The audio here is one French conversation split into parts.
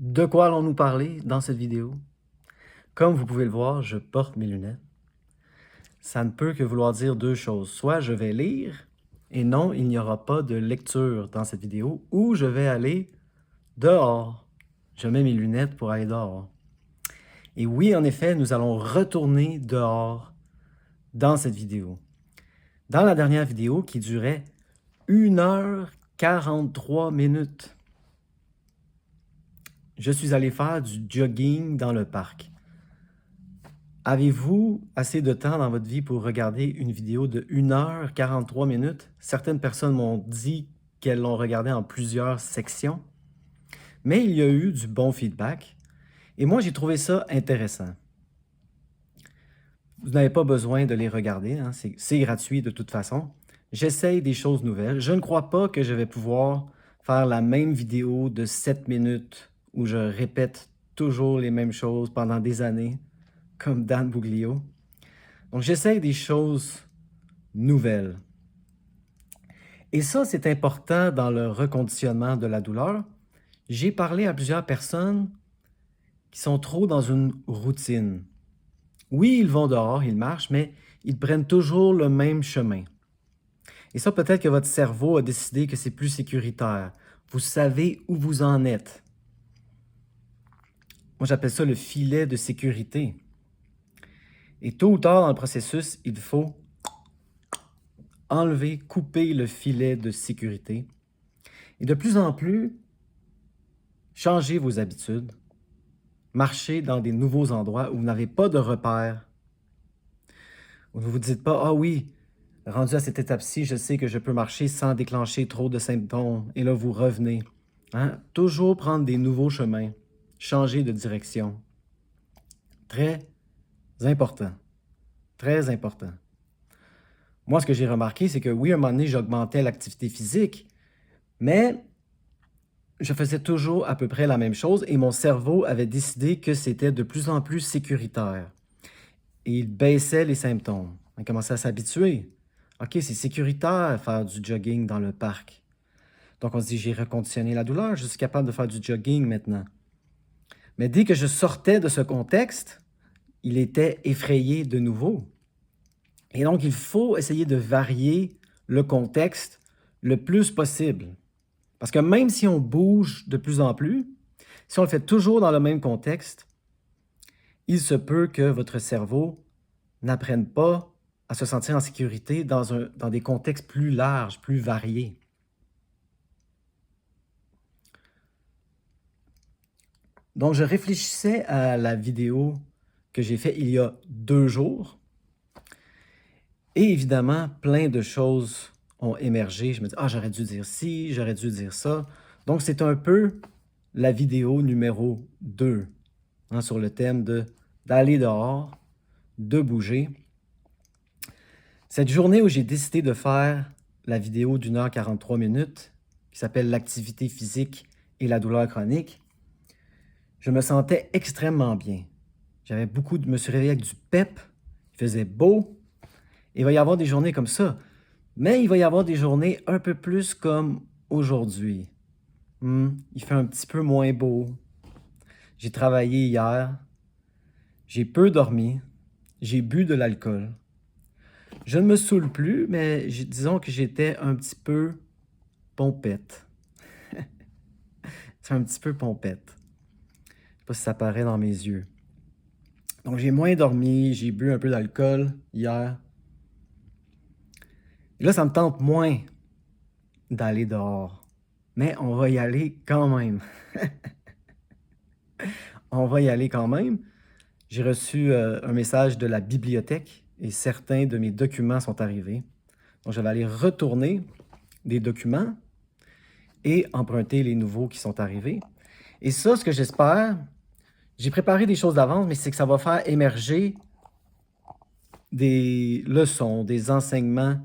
De quoi allons-nous parler dans cette vidéo? Comme vous pouvez le voir, je porte mes lunettes. Ça ne peut que vouloir dire deux choses. Soit je vais lire, et non, il n'y aura pas de lecture dans cette vidéo, ou je vais aller dehors. Je mets mes lunettes pour aller dehors. Et oui, en effet, nous allons retourner dehors dans cette vidéo. Dans la dernière vidéo qui durait 1h43 minutes, je suis allé faire du jogging dans le parc. Avez-vous assez de temps dans votre vie pour regarder une vidéo de 1h43 minutes? Certaines personnes m'ont dit qu'elles l'ont regardée en plusieurs sections, mais il y a eu du bon feedback et moi j'ai trouvé ça intéressant. Vous n'avez pas besoin de les regarder, hein, c'est gratuit de toute façon. J'essaye des choses nouvelles. Je ne crois pas que je vais pouvoir faire la même vidéo de 7 minutes où je répète toujours les mêmes choses pendant des années, comme Dan Buglio. Donc, j'essaye des choses nouvelles. Et ça, c'est important dans le reconditionnement de la douleur. J'ai parlé à plusieurs personnes qui sont trop dans une routine. Oui, ils vont dehors, ils marchent, mais ils prennent toujours le même chemin. Et ça, peut-être que votre cerveau a décidé que c'est plus sécuritaire. Vous savez où vous en êtes. Moi, j'appelle ça le filet de sécurité. Et tôt ou tard dans le processus, il faut enlever, couper le filet de sécurité. Et de plus en plus, changez vos habitudes. Marchez dans des nouveaux endroits où vous n'avez pas de repères. Où vous ne vous dites pas, ah oui, rendu à cette étape-ci, je sais que je peux marcher sans déclencher trop de symptômes. Et là, vous revenez. Hein? Toujours prendre des nouveaux chemins. Changer de direction. Très important. Très important. Moi, ce que j'ai remarqué, c'est que oui, à un moment donné, j'augmentais l'activité physique, mais je faisais toujours à peu près la même chose et mon cerveau avait décidé que c'était de plus en plus sécuritaire. Et il baissait les symptômes. On commençait à s'habituer. OK, c'est sécuritaire faire du jogging dans le parc. Donc on se dit, j'ai reconditionné la douleur, je suis capable de faire du jogging maintenant. Mais dès que je sortais de ce contexte, il était effrayé de nouveau. Et donc, il faut essayer de varier le contexte le plus possible. Parce que même si on bouge de plus en plus, si on le fait toujours dans le même contexte, il se peut que votre cerveau n'apprenne pas à se sentir en sécurité dans des contextes plus larges, plus variés. Donc, je réfléchissais à la vidéo que j'ai faite il y a 2 jours. Et évidemment, plein de choses ont émergé. Je me dis, ah, j'aurais dû dire ci, j'aurais dû dire ça. Donc, c'est un peu la vidéo numéro 2 hein, sur le thème d'aller dehors, de bouger. Cette journée où j'ai décidé de faire la vidéo d'1h43 minutes, qui s'appelle l'activité physique et la douleur chronique, je me sentais extrêmement bien. Je me suis réveillé avec du pep, il faisait beau. Il va y avoir des journées comme ça, mais il va y avoir des journées un peu plus comme aujourd'hui. Il fait un petit peu moins beau. J'ai travaillé hier, j'ai peu dormi, j'ai bu de l'alcool. Je ne me saoule plus, mais disons que j'étais un petit peu pompette. C'est un petit peu pompette. Je ne sais pas si ça paraît dans mes yeux. Donc, j'ai moins dormi, j'ai bu un peu d'alcool hier. Et là, ça me tente moins d'aller dehors. Mais on va y aller quand même. On va y aller quand même. J'ai reçu un message de la bibliothèque et certains de mes documents sont arrivés. Donc, je vais aller retourner des documents et emprunter les nouveaux qui sont arrivés. Et ça, ce que j'espère, j'ai préparé des choses d'avance, mais c'est que ça va faire émerger des leçons, des enseignements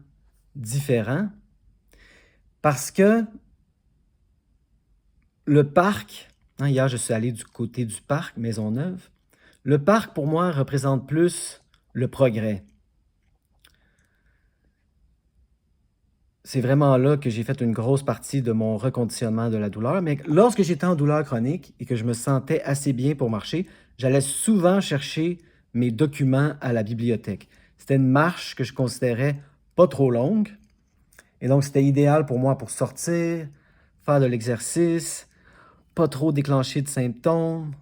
différents. Parce que le parc, hein, hier je suis allé du côté du parc Maisonneuve, le parc pour moi représente plus le progrès. c'est vraiment là que j'ai fait une grosse partie de mon reconditionnement de la douleur. Mais lorsque j'étais en douleur chronique et que je me sentais assez bien pour marcher, j'allais souvent chercher mes documents à la bibliothèque. C'était une marche que je considérais pas trop longue. Et donc, c'était idéal pour moi pour sortir, faire de l'exercice, pas trop déclencher de symptômes.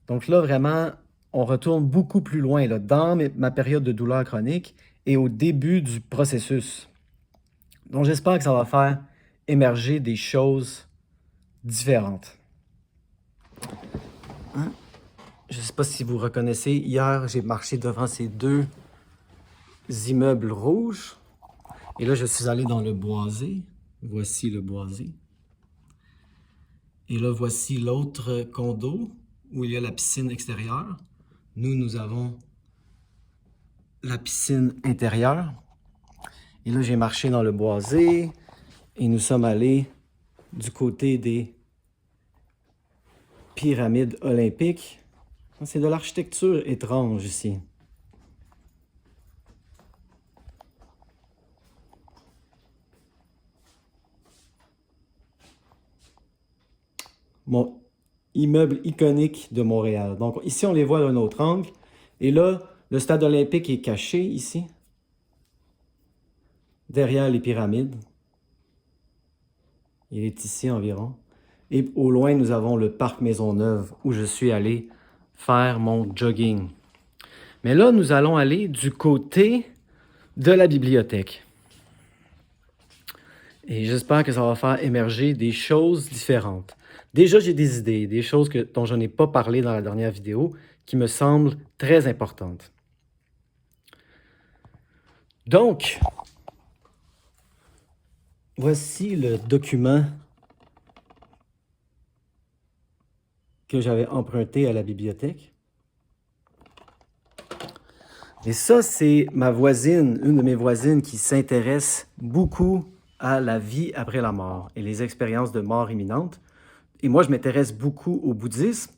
Donc là, vraiment, on retourne beaucoup plus loin là, dans ma période de douleur chronique et au début du processus. Donc, j'espère que ça va faire émerger des choses différentes. Hein? Je ne sais pas si vous reconnaissez, hier, j'ai marché devant ces deux immeubles rouges. Et là, je suis allé dans le boisé. Voici le boisé. Et là, voici l'autre condo où il y a la piscine extérieure. Nous avons la piscine intérieure. Et là, j'ai marché dans le boisé et nous sommes allés du côté des pyramides olympiques. C'est de l'architecture étrange ici. Mon immeuble iconique de Montréal. Donc ici, on les voit d'un autre angle. Et là, le stade olympique est caché ici, derrière les pyramides. Il est ici environ. Et au loin, nous avons le parc Maisonneuve où je suis allé faire mon jogging. Mais là, nous allons aller du côté de la bibliothèque. Et j'espère que ça va faire émerger des choses différentes. Déjà, j'ai des idées, des choses dont je n'ai pas parlé dans la dernière vidéo, qui me semblent très importantes. Donc, voici le document que j'avais emprunté à la bibliothèque. Et ça, c'est ma voisine, une de mes voisines qui s'intéresse beaucoup à la vie après la mort et les expériences de mort imminente. Et moi, je m'intéresse beaucoup au bouddhisme.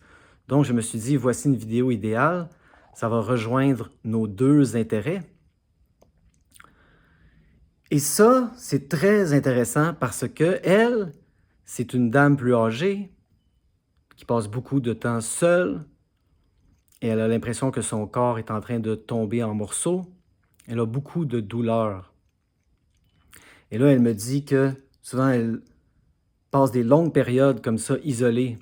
Donc, je me suis dit, voici une vidéo idéale. Ça va rejoindre nos deux intérêts. Et ça, c'est très intéressant parce que elle, c'est une dame plus âgée qui passe beaucoup de temps seule et elle a l'impression que son corps est en train de tomber en morceaux. Elle a beaucoup de douleur. Et là, elle me dit que souvent, elle passe des longues périodes comme ça, isolée.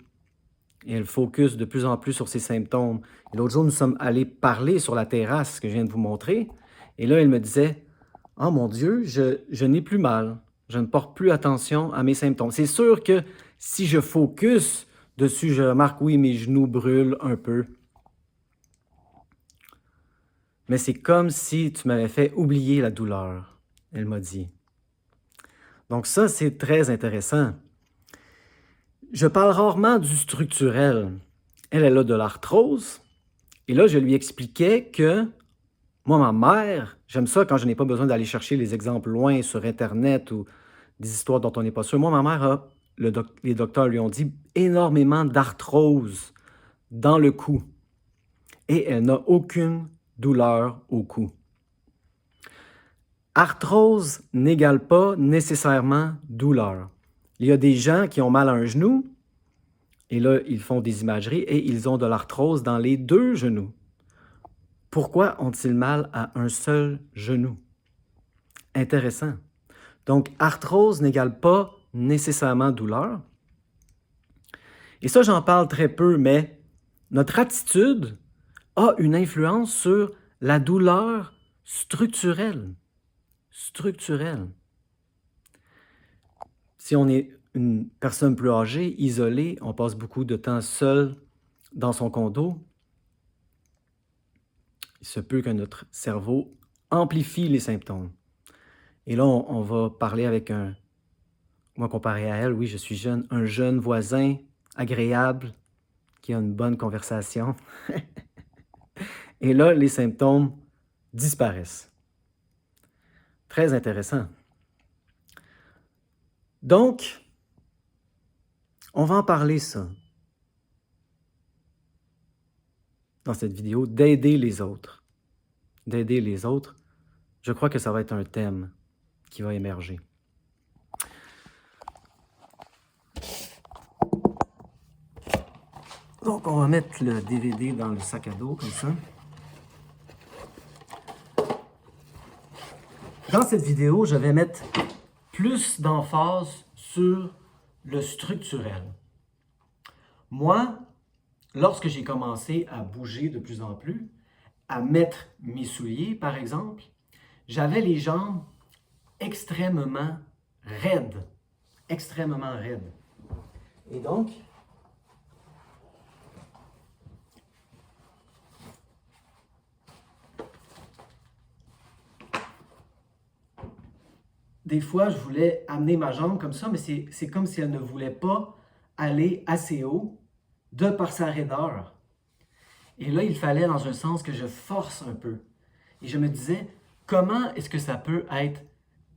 Et elle focus de plus en plus sur ses symptômes. Et l'autre jour, nous sommes allés parler sur la terrasse que je viens de vous montrer. Et là, elle me disait, « Oh mon Dieu, je n'ai plus mal. Je ne porte plus attention à mes symptômes. » C'est sûr que si je focus dessus, je remarque, oui, mes genoux brûlent un peu. Mais c'est comme si tu m'avais fait oublier la douleur, elle m'a dit. Donc ça, c'est très intéressant. Je parle rarement du structurel. Elle a de l'arthrose. Et là, je lui expliquais que moi, ma mère, j'aime ça quand je n'ai pas besoin d'aller chercher les exemples loin sur Internet ou des histoires dont on n'est pas sûr. Moi, ma mère a, les docteurs lui ont dit, énormément d'arthrose dans le cou. Et elle n'a aucune douleur au cou. Arthrose n'égale pas nécessairement douleur. Il y a des gens qui ont mal à un genou, et là, ils font des imageries, et ils ont de l'arthrose dans les deux genoux. Pourquoi ont-ils mal à un seul genou? Intéressant. Donc, arthrose n'égale pas nécessairement douleur. Et ça, j'en parle très peu, mais notre attitude a une influence sur la douleur structurelle. Structurelle. Si on est une personne plus âgée, isolée, on passe beaucoup de temps seul dans son condo, il se peut que notre cerveau amplifie les symptômes. Et là, on va parler avec moi comparé à elle, oui, je suis jeune, un jeune voisin agréable qui a une bonne conversation. Et là, les symptômes disparaissent. Très intéressant. Donc, on va en parler, ça, dans cette vidéo, d'aider les autres. D'aider les autres, je crois que ça va être un thème qui va émerger. Donc, on va mettre le DVD dans le sac à dos, comme ça. Dans cette vidéo, je vais mettre plus d'emphase sur le structurel. Moi, lorsque j'ai commencé à bouger de plus en plus, à mettre mes souliers, par exemple, j'avais les jambes extrêmement raides. Extrêmement raides. Et donc, des fois, je voulais amener ma jambe comme ça, mais c'est comme si elle ne voulait pas aller assez haut de par sa raideur. Et là, il fallait dans un sens que je force un peu. Et je me disais, comment est-ce que ça peut être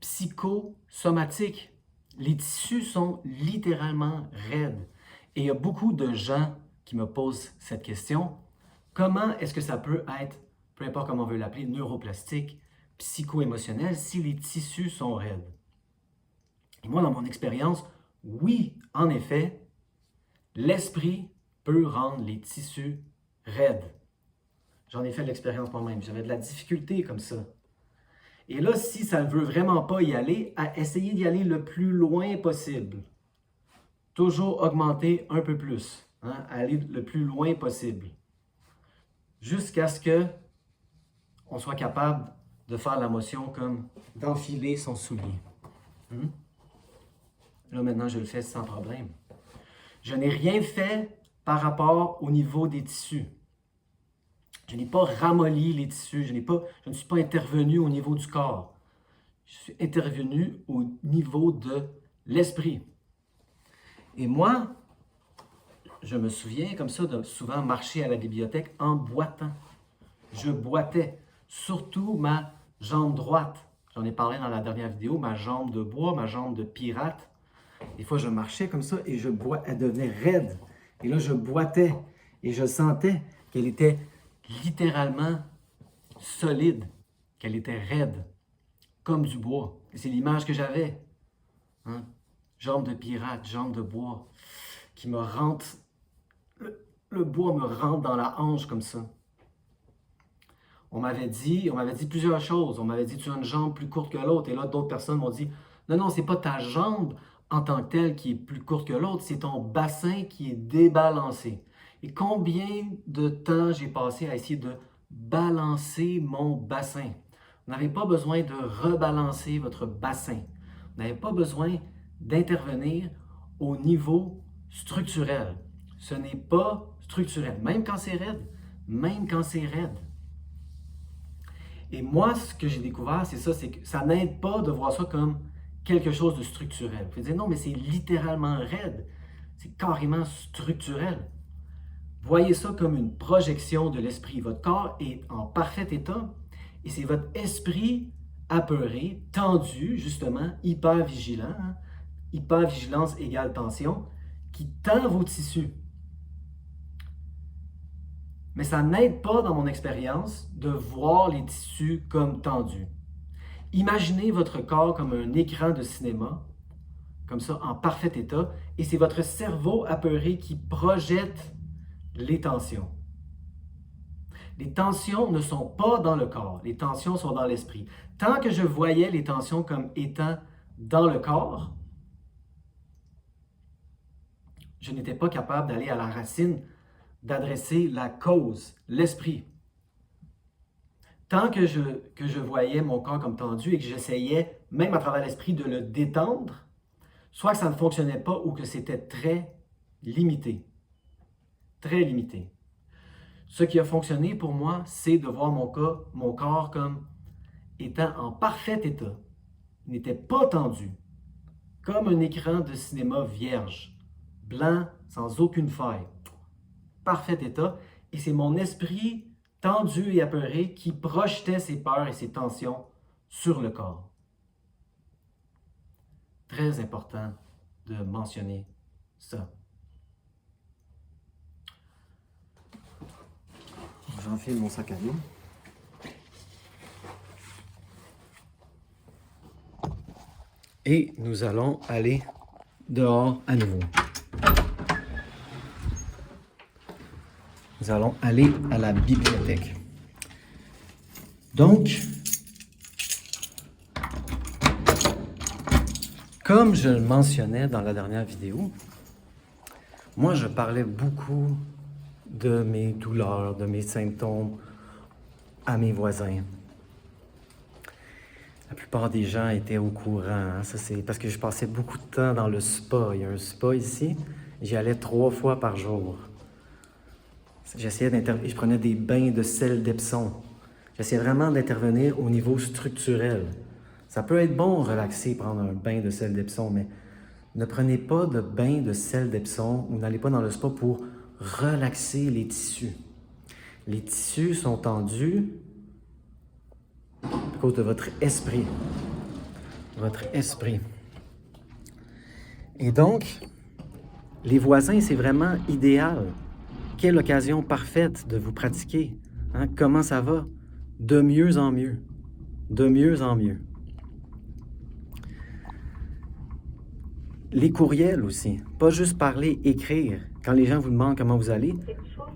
psychosomatique? Les tissus sont littéralement raides. Et il y a beaucoup de gens qui me posent cette question. Comment est-ce que ça peut être, peu importe comment on veut l'appeler, neuroplastique, psycho-émotionnel, si les tissus sont raides? Et moi, dans mon expérience, oui, en effet, l'esprit peut rendre les tissus raides. J'en ai fait l'expérience moi-même. J'avais de la difficulté comme ça. Et là, si ça ne veut vraiment pas y aller, à essayer d'y aller le plus loin possible. Toujours augmenter un peu plus. Aller le plus loin possible. Jusqu'à ce que on soit capable de faire la motion comme d'enfiler son soulier. Là, maintenant, je le fais sans problème. Je n'ai rien fait par rapport au niveau des tissus. Je n'ai pas ramolli les tissus, je ne suis pas intervenu au niveau du corps. Je suis intervenu au niveau de l'esprit. Et moi, je me souviens comme ça de souvent marcher à la bibliothèque en boitant. Je boitais, surtout ma jambe droite. J'en ai parlé dans la dernière vidéo, ma jambe de bois, ma jambe de pirate. Des fois, je marchais comme ça et elle devenait raide. Et là, je boitais et je sentais qu'elle était littéralement solide, qu'elle était raide, comme du bois. Et c'est l'image que j'avais. Jambes de pirate, jambes de bois, qui me rentre, le bois me rentre dans la hanche comme ça. On m'avait dit plusieurs choses. On m'avait dit, tu as une jambe plus courte que l'autre. Et là, d'autres personnes m'ont dit, non, c'est pas ta jambe en tant que telle qui est plus courte que l'autre, c'est ton bassin qui est débalancé. Et combien de temps j'ai passé à essayer de balancer mon bassin? Vous n'avez pas besoin de rebalancer votre bassin. Vous n'avez pas besoin d'intervenir au niveau structurel. Ce n'est pas structurel, même quand c'est raide. Même quand c'est raide. Et moi, ce que j'ai découvert, c'est que ça n'aide pas de voir ça comme quelque chose de structurel. Vous pouvez dire, non, mais c'est littéralement raide. C'est carrément structurel. Voyez ça comme une projection de l'esprit. Votre corps est en parfait état et c'est votre esprit apeuré, tendu, justement, hyper vigilant. Hypervigilance égale tension, qui tend vos tissus. Mais ça n'aide pas, dans mon expérience, de voir les tissus comme tendus. Imaginez votre corps comme un écran de cinéma, comme ça, en parfait état, et c'est votre cerveau apeuré qui projette les tensions. Les tensions ne sont pas dans le corps, les tensions sont dans l'esprit. Tant que je voyais les tensions comme étant dans le corps, je n'étais pas capable d'aller à la racine, d'adresser la cause, l'esprit. Tant que je voyais mon corps comme tendu et que j'essayais, même à travers l'esprit, de le détendre, soit que ça ne fonctionnait pas ou que c'était très limité. Très limité. Ce qui a fonctionné pour moi, c'est de voir mon corps comme étant en parfait état. Il n'était pas tendu, comme un écran de cinéma vierge, blanc, sans aucune faille. Parfait état. Et c'est mon esprit tendu et apeuré qui projetait ses peurs et ses tensions sur le corps. Très important de mentionner ça. J'enfile mon sac à dos. Et nous allons aller dehors à nouveau. nous allons aller à la bibliothèque. Donc, comme je le mentionnais dans la dernière vidéo, moi je parlais beaucoup de mes douleurs, de mes symptômes à mes voisins. La plupart des gens étaient au courant. Hein? Ça, c'est parce que je passais beaucoup de temps dans le spa. Il y a un spa ici. J'y allais 3 fois par jour. Je prenais des bains de sel d'Epsom. J'essayais vraiment d'intervenir au niveau structurel. Ça peut être bon relaxer, prendre un bain de sel d'Epsom, mais ne prenez pas de bain de sel d'Epsom ou n'allez pas dans le spa pour relaxer les tissus. Les tissus sont tendus à cause de votre esprit. Votre esprit. Et donc, les voisins, c'est vraiment idéal. Quelle occasion parfaite de vous pratiquer. Hein? Comment ça va? De mieux en mieux. De mieux en mieux. Les courriels aussi. Pas juste parler, écrire. Quand les gens vous demandent comment vous allez,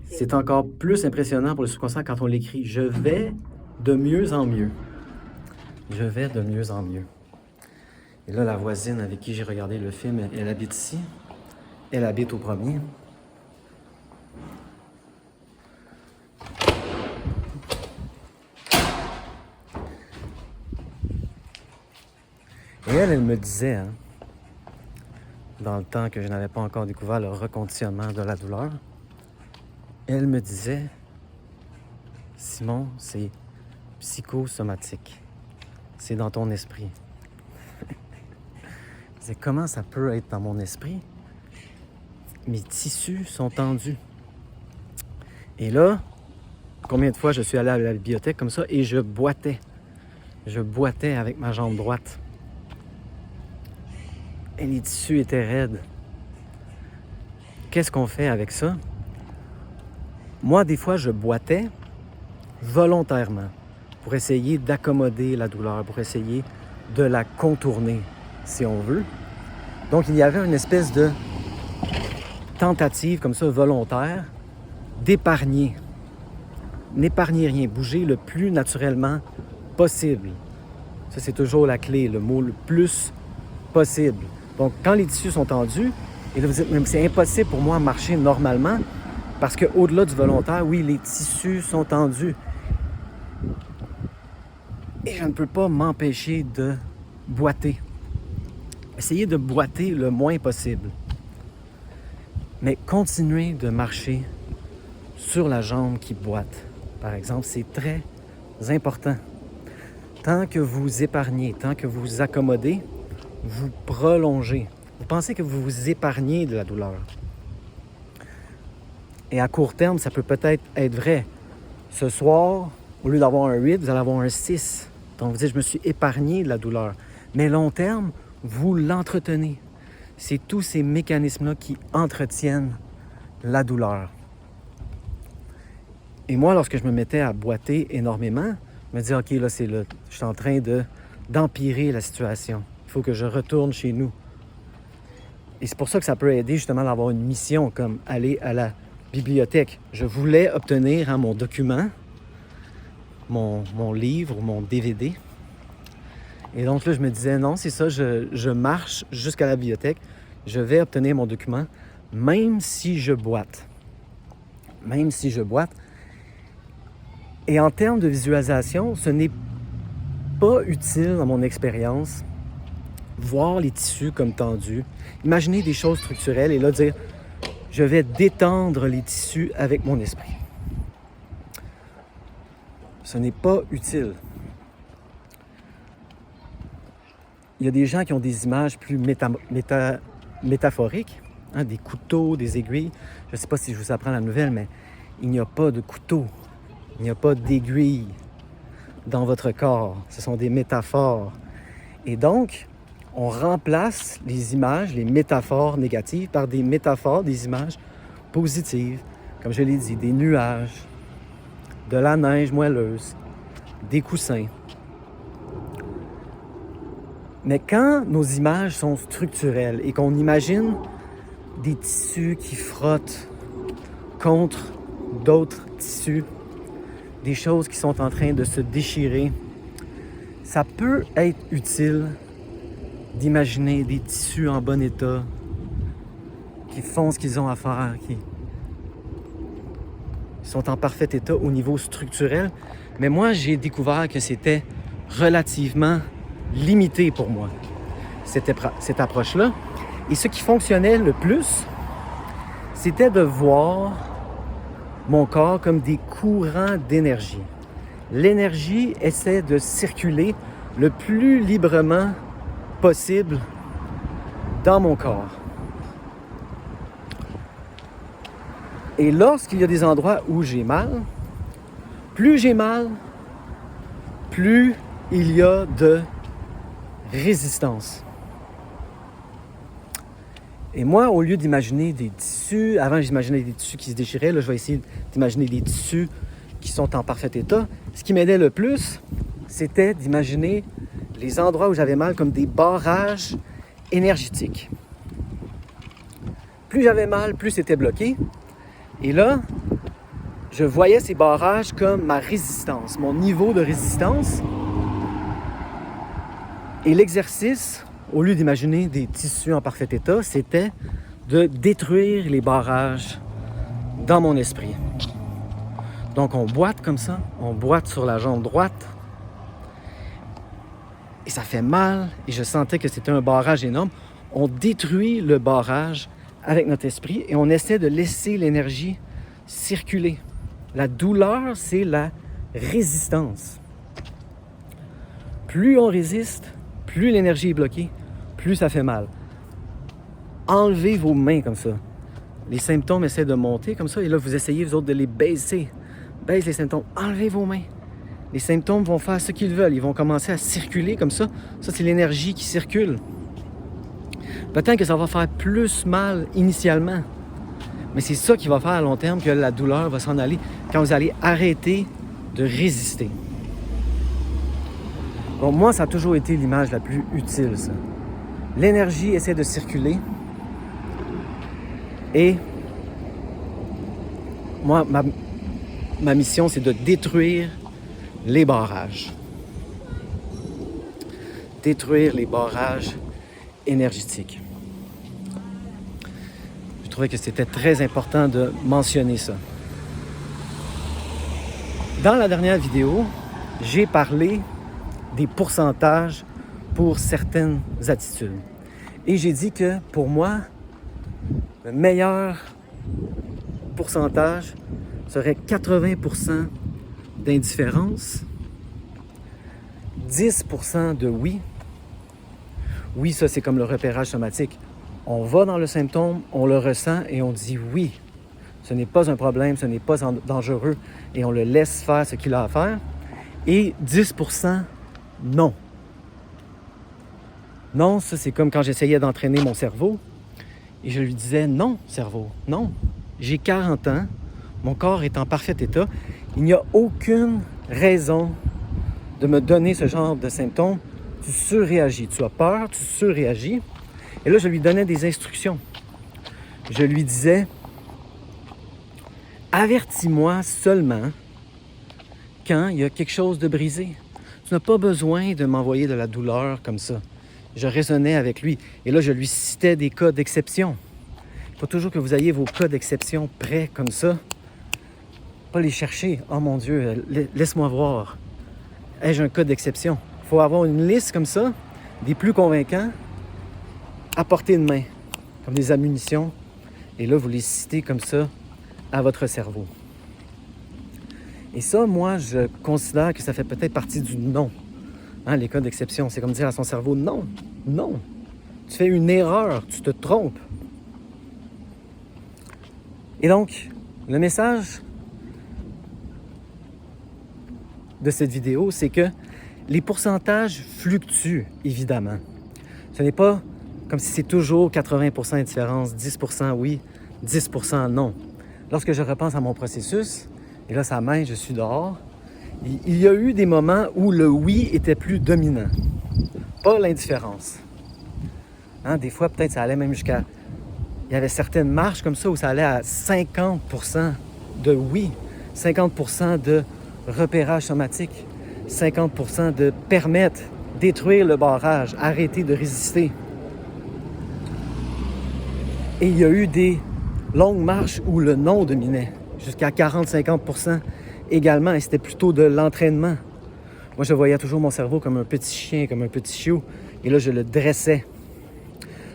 c'est encore plus impressionnant pour le subconscient quand on l'écrit. Je vais de mieux en mieux. Je vais de mieux en mieux. Et là, la voisine avec qui j'ai regardé le film, elle habite ici. Elle habite au premier. Et elle me disait, hein, dans le temps que je n'avais pas encore découvert le reconditionnement de la douleur, elle me disait, Simon, c'est psychosomatique. C'est dans ton esprit. Je disais, comment ça peut être dans mon esprit? Mes tissus sont tendus. Et là, combien de fois je suis allé à la bibliothèque comme ça et je boitais. Je boitais avec ma jambe droite. Et les tissus étaient raides. Qu'est-ce qu'on fait avec ça? Moi, des fois, je boitais volontairement pour essayer d'accommoder la douleur, pour essayer de la contourner, si on veut. Donc, il y avait une espèce de tentative comme ça, volontaire, d'épargner. N'épargnez rien, bougez le plus naturellement possible. Ça, c'est toujours la clé, le mot le plus possible. Donc, quand les tissus sont tendus, et là, vous dites, même c'est impossible pour moi de marcher normalement, parce qu'au-delà du volontaire, oui, les tissus sont tendus. Et je ne peux pas m'empêcher de boiter. Essayez de boiter le moins possible. Mais continuez de marcher sur la jambe qui boite. Par exemple, c'est très important. Tant que vous épargnez, tant que vous accommodez, vous prolongez. Vous pensez que vous vous épargnez de la douleur. Et à court terme, ça peut peut-être être vrai. Ce soir, au lieu d'avoir un 8, vous allez avoir un 6. Donc, vous dites, je me suis épargné de la douleur. Mais long terme, vous l'entretenez. C'est tous ces mécanismes-là qui entretiennent la douleur. Et moi, lorsque je me mettais à boiter énormément, je me disais, OK, là, je suis en train d'empirer la situation. Il faut que je retourne chez nous. Et c'est pour ça que ça peut aider justement d'avoir une mission comme aller à la bibliothèque. Je voulais obtenir mon document, mon livre ou mon DVD. Et donc là, je me disais, non, c'est ça, je marche jusqu'à la bibliothèque. Je vais obtenir mon document, même si je boite. Même si je boite. Et en termes de visualisation, ce n'est pas utile dans mon expérience voir les tissus comme tendus. Imaginez des choses structurelles et là dire je vais détendre les tissus avec mon esprit. Ce n'est pas utile. Il y a des gens qui ont des images plus métaphoriques, hein, des couteaux, des aiguilles. Je ne sais pas si je vous apprends la nouvelle, mais il n'y a pas de couteau, il n'y a pas d'aiguille dans votre corps. Ce sont des métaphores. Et donc, on remplace les images, les métaphores négatives par des métaphores, des images positives. Comme je l'ai dit, des nuages, de la neige moelleuse, des coussins. Mais quand nos images sont structurelles et qu'on imagine des tissus qui frottent contre d'autres tissus, des choses qui sont en train de se déchirer, ça peut être utile d'imaginer des tissus en bon état, qui font ce qu'ils ont à faire, qui sont en parfait état au niveau structurel. Mais moi, j'ai découvert que c'était relativement limité pour moi, cette approche-là. Et ce qui fonctionnait le plus, c'était de voir mon corps comme des courants d'énergie. L'énergie essaie de circuler le plus librement possible dans mon corps. Et lorsqu'il y a des endroits où j'ai mal, plus j'ai mal, plus il y a de résistance. Et moi, au lieu d'imaginer des tissus, avant j'imaginais des tissus qui se déchiraient, là je vais essayer d'imaginer des tissus qui sont en parfait état. Ce qui m'aidait le plus, c'était d'imaginer les endroits où j'avais mal comme des barrages énergétiques. Plus j'avais mal, plus c'était bloqué. Et là, je voyais ces barrages comme ma résistance, mon niveau de résistance. Et l'exercice, au lieu d'imaginer des tissus en parfait état, c'était de détruire les barrages dans mon esprit. Donc on boite comme ça, on boite sur la jambe droite. Et ça fait mal, et je sentais que c'était un barrage énorme. On détruit le barrage avec notre esprit et on essaie de laisser l'énergie circuler. La douleur, c'est la résistance. Plus on résiste, plus l'énergie est bloquée, plus ça fait mal. Enlevez vos mains comme ça. Les symptômes essaient de monter comme ça et là, vous essayez, vous autres, de les baisser. Baisse les symptômes. Enlevez vos mains. Les symptômes vont faire ce qu'ils veulent. Ils vont commencer à circuler comme ça. Ça, c'est l'énergie qui circule. Peut-être que ça va faire plus mal initialement. Mais c'est ça qui va faire à long terme que la douleur va s'en aller quand vous allez arrêter de résister. Donc moi, ça a toujours été l'image la plus utile, ça. L'énergie essaie de circuler. Et moi, ma mission, c'est de détruire les barrages. Détruire les barrages énergétiques. Je trouvais que c'était très important de mentionner ça. Dans la dernière vidéo, j'ai parlé des pourcentages pour certaines attitudes. Et j'ai dit que pour moi, le meilleur pourcentage serait 80% d'indifférence, 10% de oui. Oui, ça c'est comme le repérage somatique. On va dans le symptôme, on le ressent et on dit oui. Ce n'est pas un problème, ce n'est pas dangereux et on le laisse faire ce qu'il a à faire. Et 10% non. Non, ça c'est comme quand j'essayais d'entraîner mon cerveau et je lui disais non, cerveau, non. J'ai 40 ans, mon corps est en parfait état. Il n'y a aucune raison de me donner ce genre de symptômes. Tu surréagis, tu as peur, tu surréagis. Et là, je lui donnais des instructions. Je lui disais, avertis-moi seulement quand il y a quelque chose de brisé. Tu n'as pas besoin de m'envoyer de la douleur comme ça. Je raisonnais avec lui. Et là, je lui citais des cas d'exception. Il faut toujours que vous ayez vos cas d'exception prêts comme ça. Pas les chercher. Oh mon Dieu, laisse-moi voir. Ai-je un cas d'exception? Il faut avoir une liste comme ça, des plus convaincants, à portée de main, comme des ammunitions. Et là, vous les citez comme ça à votre cerveau. Et ça, moi, je considère que ça fait peut-être partie du non. Hein, les cas d'exception, c'est comme dire à son cerveau, non, non. Tu fais une erreur, tu te trompes. Et donc, le message de cette vidéo, c'est que les pourcentages fluctuent, évidemment. Ce n'est pas comme si c'est toujours 80% de différence, 10% oui, 10% non. Lorsque je repense à mon processus, et là, ça m'aide, je suis dehors, il y a eu des moments où le oui était plus dominant, pas l'indifférence. Hein, des fois, peut-être, ça allait même jusqu'à... Il y avait certaines marches comme ça où ça allait à 50% de oui, 50% de repérage somatique, 50% de permettre, détruire le barrage, arrêter de résister. Et il y a eu des longues marches où le non dominait, jusqu'à 40-50% également, et c'était plutôt de l'entraînement. Moi, je voyais toujours mon cerveau comme un petit chien, comme un petit chiot, et là, je le dressais.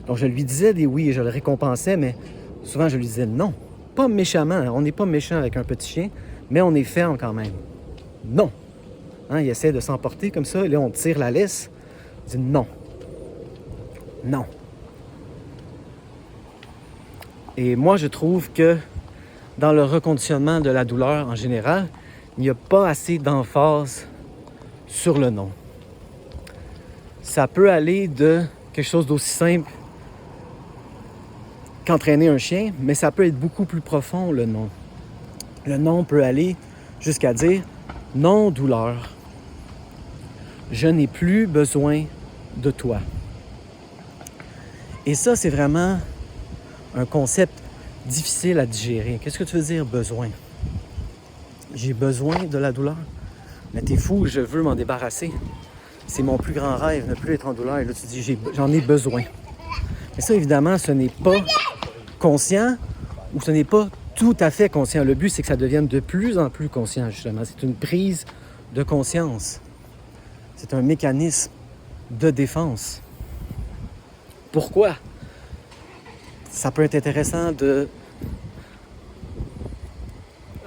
Donc, je lui disais des oui et je le récompensais, mais souvent, je lui disais non. Pas méchamment, on n'est pas méchant avec un petit chien, mais on est ferme quand même. Non. Hein, il essaie de s'emporter comme ça, et là, on tire la laisse. On dit non. Non. Et moi, je trouve que dans le reconditionnement de la douleur en général, il n'y a pas assez d'emphase sur le non. Ça peut aller de quelque chose d'aussi simple qu'entraîner un chien, mais ça peut être beaucoup plus profond, le non. Le non peut aller jusqu'à dire « non, douleur, je n'ai plus besoin de toi ». Et ça, c'est vraiment un concept difficile à digérer. Qu'est-ce que tu veux dire « besoin » ? J'ai besoin de la douleur? Mais t'es fou, je veux m'en débarrasser. C'est mon plus grand rêve, ne plus être en douleur. Et là, tu dis « j'en ai besoin ». Mais ça, évidemment, ce n'est pas conscient ou ce n'est pas tout à fait conscient. Le but, c'est que ça devienne de plus en plus conscient, justement. C'est une prise de conscience. C'est un mécanisme de défense. Pourquoi? Ça peut être intéressant de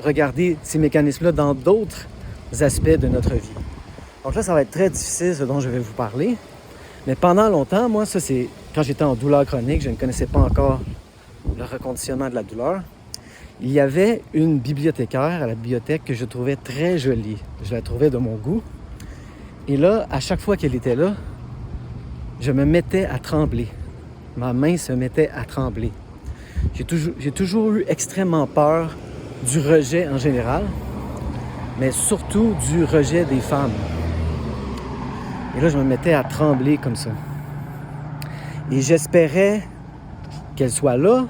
regarder ces mécanismes-là dans d'autres aspects de notre vie. Donc là, ça va être très difficile, ce dont je vais vous parler. Mais pendant longtemps, moi, ça c'est quand j'étais en douleur chronique, je ne connaissais pas encore le reconditionnement de la douleur. Il y avait une bibliothécaire à la bibliothèque que je trouvais très jolie. Je la trouvais de mon goût. Et là, à chaque fois qu'elle était là, je me mettais à trembler. Ma main se mettait à trembler. J'ai toujours eu extrêmement peur du rejet en général, mais surtout du rejet des femmes. Et là, je me mettais à trembler comme ça. Et j'espérais qu'elle soit là.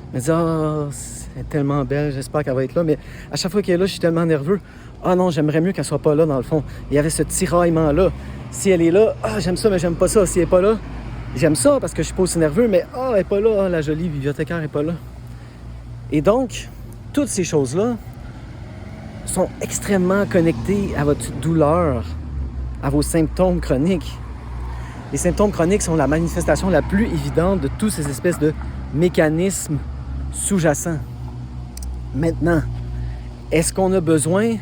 Je me disais, oh, c'est tellement belle, j'espère qu'elle va être là. Mais à chaque fois qu'elle est là, je suis tellement nerveux. Ah non, j'aimerais mieux qu'elle soit pas là, dans le fond. Il y avait ce tiraillement-là. Si elle est là, ah, j'aime ça, mais j'aime pas ça. Si elle est pas là, j'aime ça parce que je suis pas aussi nerveux, mais ah, elle est pas là, la jolie bibliothécaire est pas là. Et donc, toutes ces choses-là sont extrêmement connectées à votre douleur, à vos symptômes chroniques. Les symptômes chroniques sont la manifestation la plus évidente de toutes ces espèces de mécanismes sous-jacents. Maintenant, est-ce qu'on a besoin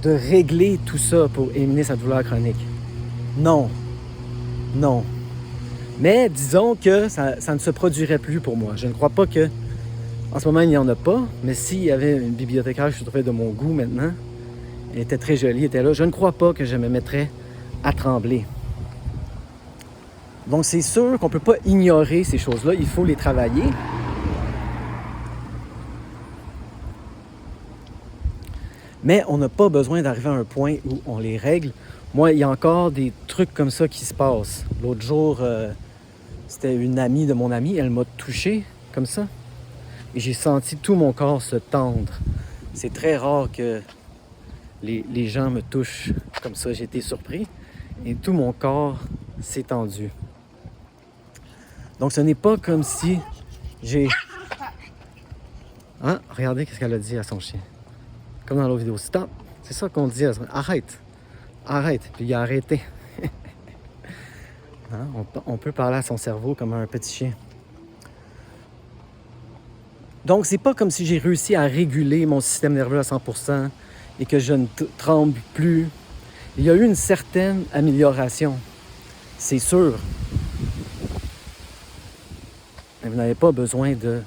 de régler tout ça pour éliminer sa douleur chronique? Non. Non. Mais disons que ça ne se produirait plus pour moi. Je ne crois pas que, en ce moment, il n'y en a pas, mais s'il y avait une bibliothécaire que je trouvais de mon goût maintenant, elle était très jolie, elle était là, je ne crois pas que je me mettrais à trembler. Donc, c'est sûr qu'on ne peut pas ignorer ces choses-là, il faut les travailler. Mais on n'a pas besoin d'arriver à un point où on les règle. Moi, il y a encore des trucs comme ça qui se passent. L'autre jour, c'était une amie de mon ami, elle m'a touché comme ça. Et j'ai senti tout mon corps se tendre. C'est très rare que les gens me touchent comme ça. J'ai été surpris et tout mon corps s'est tendu. Donc, ce n'est pas comme si j'ai... Ah, regardez ce qu'elle a dit à son chien. Comme dans l'autre vidéo. Stop! C'est ça qu'on dit. Arrête! Arrête! Puis il a arrêté. Hein? On peut parler à son cerveau comme un petit chien. Donc, c'est pas comme si j'ai réussi à réguler mon système nerveux à 100% et que je ne tremble plus. Il y a eu une certaine amélioration. C'est sûr. Mais vous n'avez pas besoin de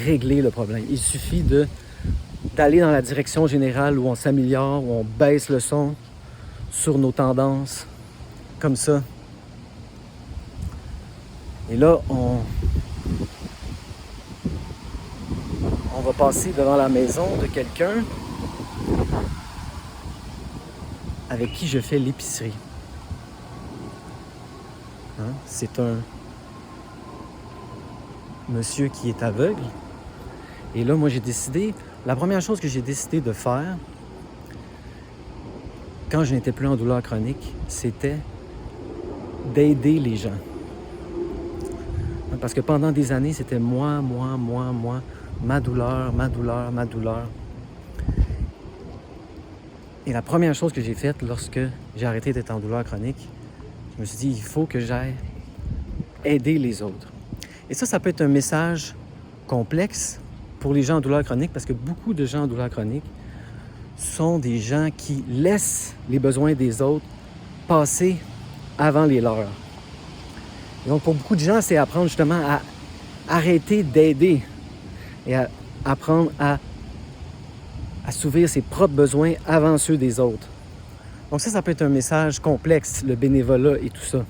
régler le problème. Il suffit d'aller dans la direction générale où on s'améliore, où on baisse le son sur nos tendances, comme ça. Et là, on va passer devant la maison de quelqu'un avec qui je fais l'épicerie. Hein? C'est un monsieur qui est aveugle Et là, moi, la première chose que j'ai décidé de faire, quand je n'étais plus en douleur chronique, c'était d'aider les gens. Parce que pendant des années, c'était moi, ma douleur. Et la première chose que j'ai faite lorsque j'ai arrêté d'être en douleur chronique, je me suis dit, il faut que j'aille aider les autres. Et ça peut être un message complexe pour les gens en douleur chronique, parce que beaucoup de gens en douleur chronique sont des gens qui laissent les besoins des autres passer avant les leurs. Et donc, pour beaucoup de gens, c'est apprendre justement à arrêter d'aider et à apprendre à assouvir ses propres besoins avant ceux des autres. Donc ça peut être un message complexe, le bénévolat et tout ça.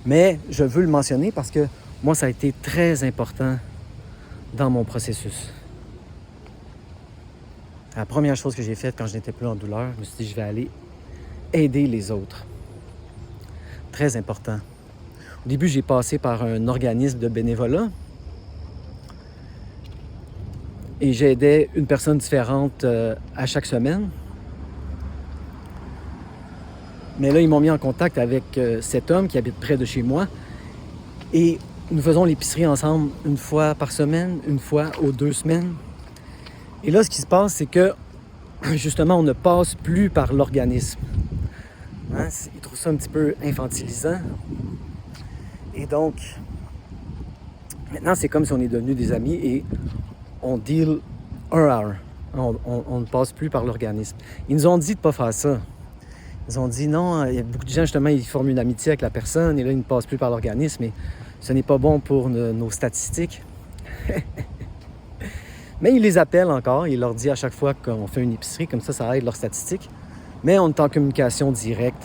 Mais je veux le mentionner parce que moi, ça a été très important dans mon processus. La première chose que j'ai faite quand je n'étais plus en douleur, je me suis dit, je vais aller aider les autres. Très important. Au début, j'ai passé par un organisme de bénévolat et j'aidais une personne différente à chaque semaine. Mais là, ils m'ont mis en contact avec cet homme qui habite près de chez moi et nous faisons l'épicerie ensemble une fois par semaine, une fois aux 2 semaines. Et là, ce qui se passe, c'est que justement, on ne passe plus par l'organisme. Hein? Ils trouvent ça un petit peu infantilisant. Et donc, maintenant, c'est comme si on est devenus des amis et on deal un à un. On ne passe plus par l'organisme. Ils nous ont dit de ne pas faire ça. Ils ont dit non, il y a beaucoup de gens, justement, ils forment une amitié avec la personne et là, ils ne passent plus par l'organisme et ce n'est pas bon pour nos statistiques. Mais ils les appellent encore, ils leur disent à chaque fois qu'on fait une épicerie, comme ça aide leurs statistiques. Mais on est en communication directe.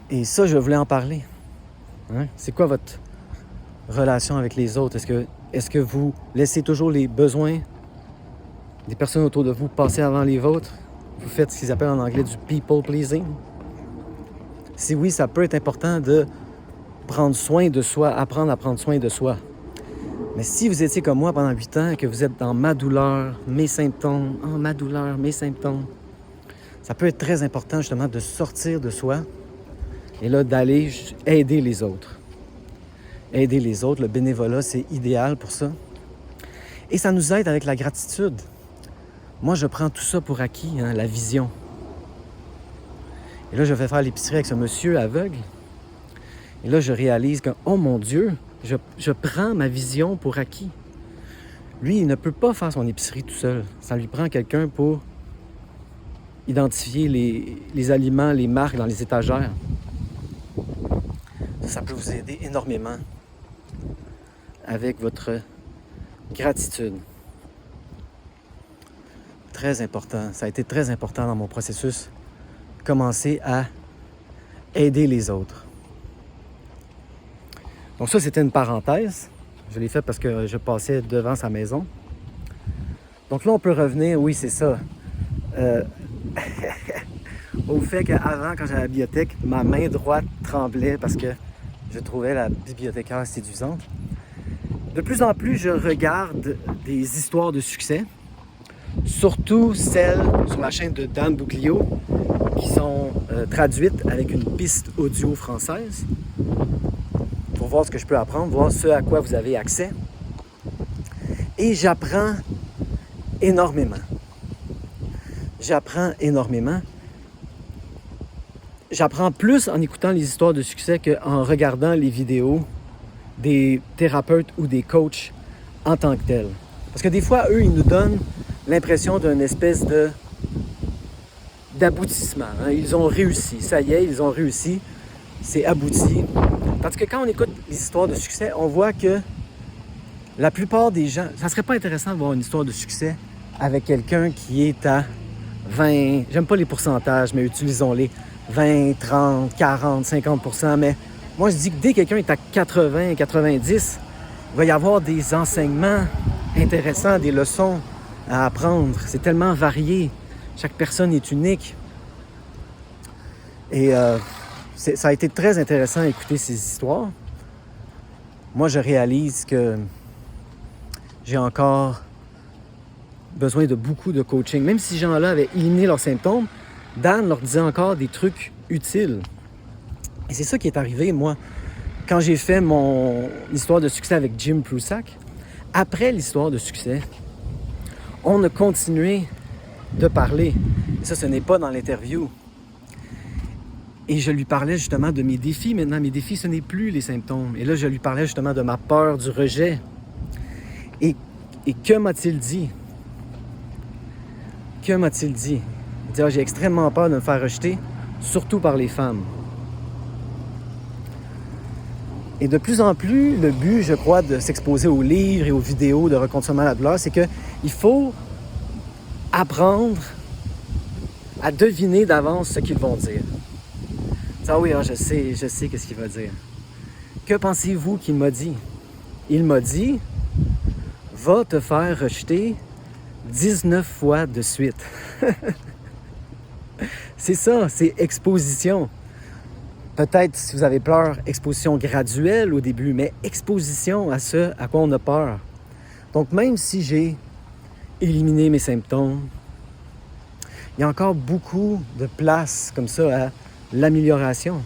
Et ça, je voulais en parler. Hein? C'est quoi votre relation avec les autres? Est-ce que vous laissez toujours les besoins des personnes autour de vous passer avant les vôtres? Vous faites ce qu'ils appellent en anglais du people pleasing? Si oui, ça peut être important de prendre soin de soi, apprendre à prendre soin de soi. Mais si vous étiez comme moi pendant 8 ans et que vous êtes dans ma douleur, mes symptômes, ça peut être très important justement de sortir de soi et là d'aller aider les autres. Aider les autres, le bénévolat, c'est idéal pour ça. Et ça nous aide avec la gratitude. Moi, je prends tout ça pour acquis, hein, la vision. Et là, je vais faire l'épicerie avec ce monsieur aveugle. Et là, je réalise que, oh mon Dieu, je prends ma vision pour acquis. Lui, il ne peut pas faire son épicerie tout seul. Ça lui prend quelqu'un pour identifier les aliments, les marques dans les étagères. Ça peut vous aider énormément avec votre gratitude. Très important. Ça a été très important dans mon processus. Commencer à aider les autres. Donc ça, c'était une parenthèse. Je l'ai fait parce que je passais devant sa maison. Donc là, on peut revenir, oui, c'est ça. Au fait qu'avant, quand j'allais à la bibliothèque, ma main droite tremblait parce que je trouvais la bibliothécaire séduisante. De plus en plus, je regarde des histoires de succès, surtout celles sur la chaîne de Dan Bouglio, qui sont traduites avec une piste audio française, pour voir ce que je peux apprendre, voir ce à quoi vous avez accès. Et j'apprends énormément. J'apprends plus en écoutant les histoires de succès qu'en regardant les vidéos des thérapeutes ou des coachs en tant que tels. Parce que des fois, eux, ils nous donnent l'impression d'une espèce d'aboutissement. Hein? Ils ont réussi. Ça y est, ils ont réussi. C'est abouti. Tandis que quand on écoute les histoires de succès, on voit que la plupart des gens... Ça serait pas intéressant de voir une histoire de succès avec quelqu'un qui est à 20... J'aime pas les pourcentages, mais utilisons-les. 20, 30, 40, 50%. Mais moi, je dis que dès que quelqu'un est à 80, 90, il va y avoir des enseignements intéressants, des leçons à apprendre. C'est tellement varié. Chaque personne est unique. Et ça a été très intéressant d'écouter ces histoires. Moi, je réalise que j'ai encore besoin de beaucoup de coaching. Même si ces gens-là avaient éliminé leurs symptômes, Dan leur disait encore des trucs utiles. Et c'est ça qui est arrivé, moi, quand j'ai fait mon histoire de succès avec Jim Prusak. Après l'histoire de succès, on a continué de parler. Et ça, ce n'est pas dans l'interview. Et je lui parlais justement de mes défis. Maintenant, mes défis, ce n'est plus les symptômes. Et là, je lui parlais justement de ma peur du rejet. Et que m'a-t-il dit? Que m'a-t-il dit? Il dit, j'ai extrêmement peur de me faire rejeter, surtout par les femmes. Et de plus en plus, le but, je crois, de s'exposer aux livres et aux vidéos de Reconditionnement la douleur, c'est qu'il faut apprendre à deviner d'avance ce qu'ils vont dire. Ah oui, je sais qu'est-ce qu'il va dire. Que pensez-vous qu'il m'a dit? Il m'a dit, va te faire rejeter 19 fois de suite. C'est ça, c'est exposition. Peut-être, si vous avez peur, exposition graduelle au début, mais exposition à ce à quoi on a peur. Donc, même si j'ai éliminé mes symptômes, il y a encore beaucoup de place comme ça à l'amélioration.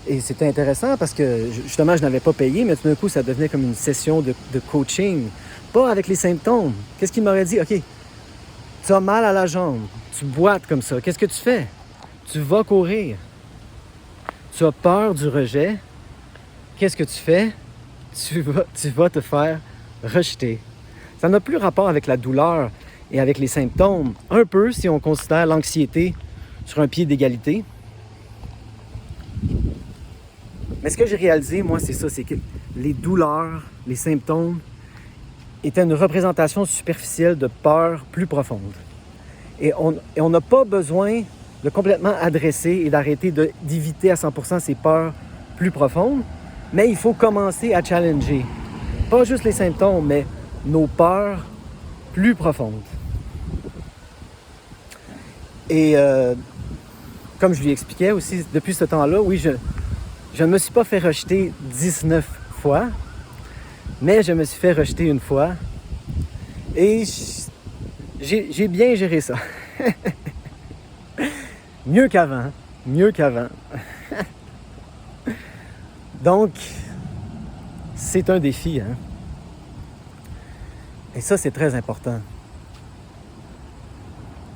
Et c'était intéressant parce que, justement, je n'avais pas payé, mais tout d'un coup, ça devenait comme une session de coaching. Pas avec les symptômes. Qu'est-ce qu'il m'aurait dit? OK, tu as mal à la jambe, tu boites comme ça. Qu'est-ce que tu fais? Tu vas courir. Tu as peur du rejet. Qu'est-ce que tu fais? Tu vas te faire rejeter. Ça n'a plus rapport avec la douleur et avec les symptômes. Un peu si on considère l'anxiété sur un pied d'égalité. Mais ce que j'ai réalisé, moi, c'est ça, c'est que les douleurs, les symptômes étaient une représentation superficielle de peur plus profonde. Et on n'a pas besoin de complètement adresser et d'arrêter d'éviter à 100% ces peurs plus profondes, mais il faut commencer à challenger. Pas juste les symptômes, mais nos peurs plus profondes. Et comme je lui expliquais aussi, depuis ce temps-là, oui, je ne me suis pas fait rejeter 19 fois, mais je me suis fait rejeter une fois. Et j'ai bien géré ça. Mieux qu'avant. Donc, c'est un défi, hein? Et ça, c'est très important.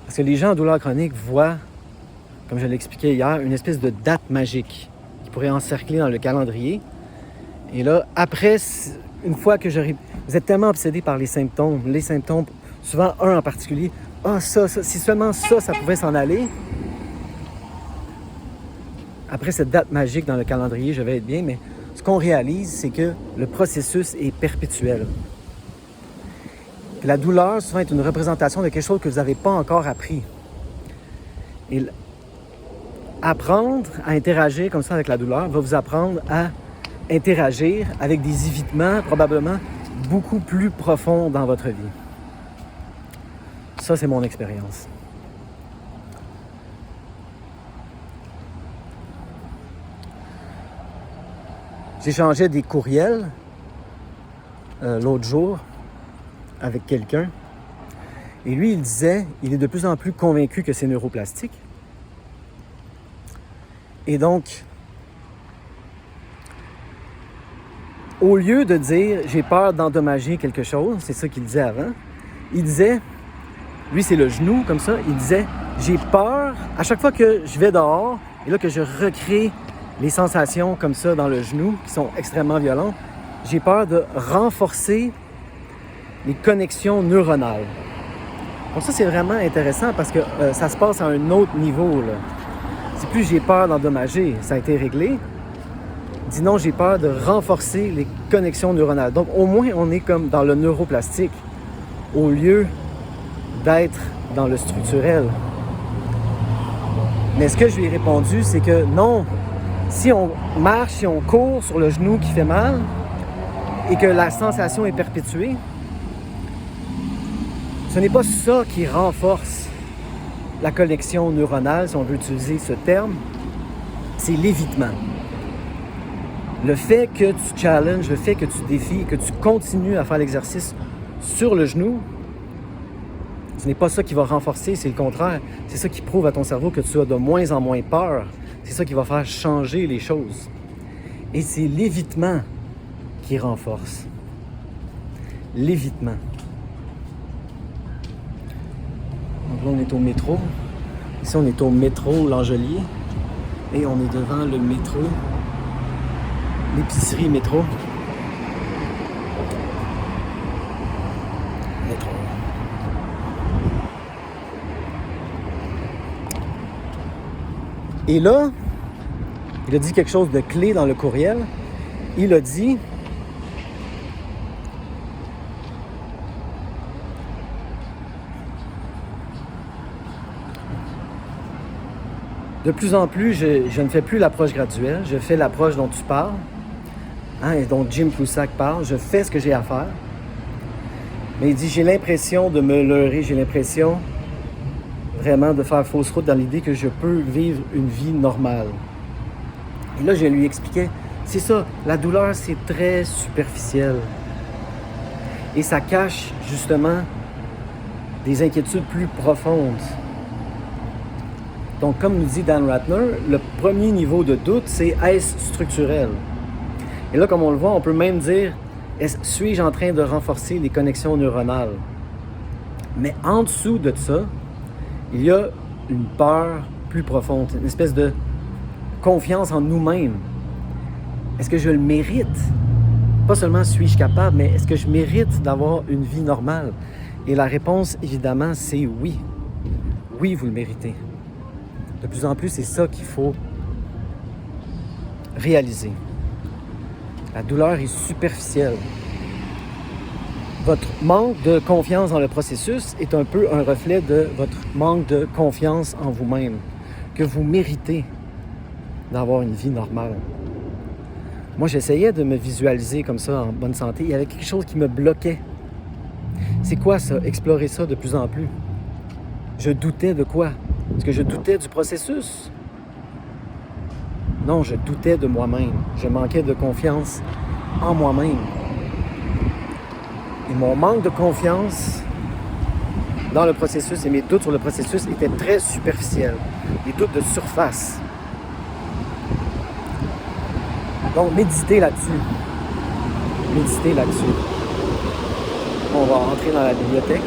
Parce que les gens en douleur chronique voient, comme je l'expliquais hier, une espèce de date magique qui pourrait encercler dans le calendrier. Et là, après, une fois que vous êtes tellement obsédé par les symptômes, souvent un en particulier, ça, si seulement ça pouvait s'en aller, après cette date magique dans le calendrier, je vais être bien, mais ce qu'on réalise, c'est que le processus est perpétuel. La douleur, souvent, est une représentation de quelque chose que vous n'avez pas encore appris. Et apprendre à interagir comme ça avec la douleur va vous apprendre à interagir avec des évitements probablement beaucoup plus profonds dans votre vie. Ça, c'est mon expérience. J'échangeais des courriels l'autre jour avec quelqu'un. Et lui, il disait, il est de plus en plus convaincu que c'est neuroplastique. Et donc, au lieu de dire « j'ai peur d'endommager quelque chose », c'est ça qu'il disait avant, il disait, lui c'est le genou comme ça, il disait « j'ai peur, à chaque fois que je vais dehors, et là que je recrée les sensations comme ça dans le genou, qui sont extrêmement violentes, j'ai peur de renforcer les connexions neuronales. » Donc ça, c'est vraiment intéressant parce que ça se passe à un autre niveau, là. C'est plus j'ai peur d'endommager, ça a été réglé. Il dit non, j'ai peur de renforcer les connexions neuronales. Donc au moins, on est comme dans le neuroplastique au lieu d'être dans le structurel. Mais ce que je lui ai répondu, c'est que non, si on marche, si on court sur le genou qui fait mal et que la sensation est perpétuée, ce n'est pas ça qui renforce la connexion neuronale, si on veut utiliser ce terme, c'est l'évitement. Le fait que tu challenges, le fait que tu défies, que tu continues à faire l'exercice sur le genou, ce n'est pas ça qui va renforcer, c'est le contraire. C'est ça qui prouve à ton cerveau que tu as de moins en moins peur. C'est ça qui va faire changer les choses. Et c'est l'évitement qui renforce. L'évitement. Donc là, on est au métro. Ici, on est au métro L'Angelier. Et on est devant le métro. L'épicerie métro. Métro. Et là, il a dit quelque chose de clé dans le courriel. Il a dit... De plus en plus, je ne fais plus l'approche graduelle, je fais l'approche dont tu parles, et dont Jim Prusak parle. Je fais ce que j'ai à faire. Mais il dit, j'ai l'impression de me leurrer, j'ai l'impression vraiment de faire fausse route dans l'idée que je peux vivre une vie normale. Et là, je lui expliquais, c'est ça, la douleur, c'est très superficiel. Et ça cache justement des inquiétudes plus profondes. Donc, comme nous dit Dan Ratner, le premier niveau de doute, c'est est-ce structurel? Et là, comme on le voit, on peut même dire, suis-je en train de renforcer les connexions neuronales? Mais en dessous de ça, il y a une peur plus profonde, une espèce de confiance en nous-mêmes. Est-ce que je le mérite? Pas seulement suis-je capable, mais est-ce que je mérite d'avoir une vie normale? Et la réponse, évidemment, c'est oui. Oui, vous le méritez. De plus en plus, c'est ça qu'il faut réaliser. La douleur est superficielle. Votre manque de confiance dans le processus est un peu un reflet de votre manque de confiance en vous-même, que vous méritez d'avoir une vie normale. Moi, j'essayais de me visualiser comme ça en bonne santé. Il y avait quelque chose qui me bloquait. C'est quoi ça? Explorer ça de plus en plus. Je doutais de quoi? Est-ce que je doutais du processus? Non, je doutais de moi-même. Je manquais de confiance en moi-même. Et mon manque de confiance dans le processus et mes doutes sur le processus étaient très superficiels. Des doutes de surface. Donc, méditez là-dessus. Méditez là-dessus. On va entrer dans la bibliothèque.